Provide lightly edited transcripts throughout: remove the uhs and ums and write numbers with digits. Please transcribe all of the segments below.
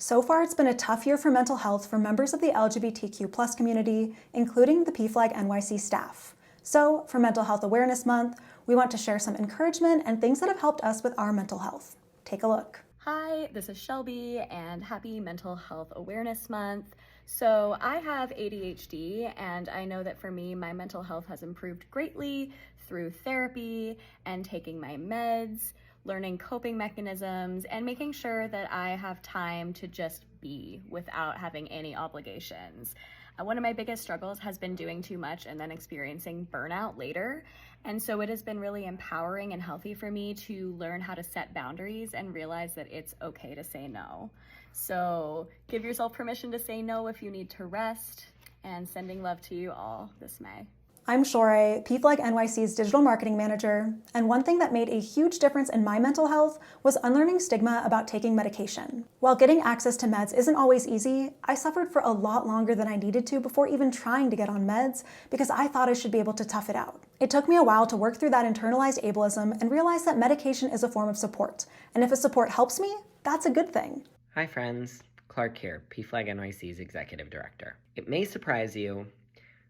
So far, it's been a tough year for mental health for members of the LGBTQ+ community, including the PFLAG NYC staff. So, for Mental Health Awareness Month, we want to share some encouragement and things that have helped us with our mental health. Take a look. Hi, this is Shelby, and happy Mental Health Awareness Month. So I have ADHD, and I know that for me, my mental health has improved greatly through therapy and taking my meds, learning coping mechanisms, and making sure that I have time to just be without having any obligations. One of my biggest struggles has been doing too much and then experiencing burnout later. And so it has been really empowering and healthy for me to learn how to set boundaries and realize that it's okay to say no. So give yourself permission to say no if you need to rest, and sending love to you all this May. I'm Shore, PFLAG NYC's digital marketing manager, and one thing that made a huge difference in my mental health was unlearning stigma about taking medication. While getting access to meds isn't always easy, I suffered for a lot longer than I needed to before even trying to get on meds because I thought I should be able to tough it out. It took me a while to work through that internalized ableism and realize that medication is a form of support, and if a support helps me, that's a good thing. Hi friends, Clark here, PFLAG NYC's Executive Director. It may surprise you,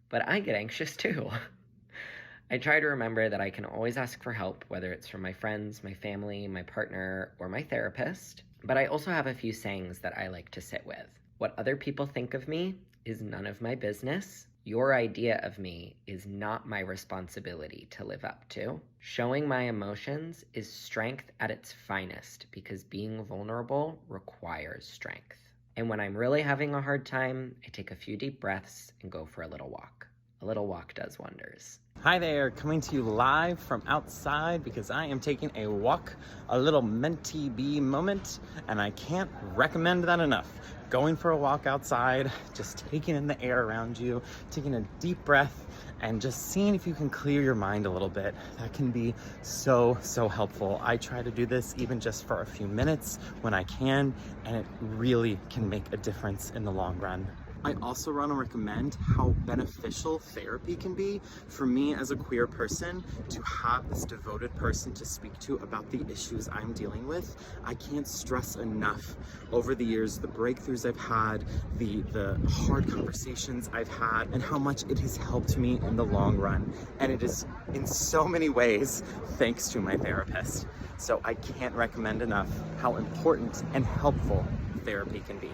but I get anxious too. I try to remember that I can always ask for help, whether it's from my friends, my family, my partner, or my therapist. But I also have a few sayings that I like to sit with. What other people think of me is none of my business. Your idea of me is not my responsibility to live up to. Showing my emotions is strength at its finest because being vulnerable requires strength. And when I'm really having a hard time, I take a few deep breaths and go for a little walk. A little walk does wonders. Hi there, coming to you live from outside because I am taking a walk, a little mentee bee moment, and I can't recommend that enough. Going for a walk outside, just taking in the air around you, taking a deep breath, and just seeing if you can clear your mind a little bit. That can be so helpful. I try to do this even just for a few minutes when I can, and it really can make a difference in the long run. I also want to recommend how beneficial therapy can be for me as a queer person to have this devoted person to speak to about the issues I'm dealing with. I can't stress enough over the years the breakthroughs I've had, the hard conversations I've had, and how much it has helped me in the long run. And it is in so many ways thanks to my therapist. So I can't recommend enough how important and helpful therapy can be.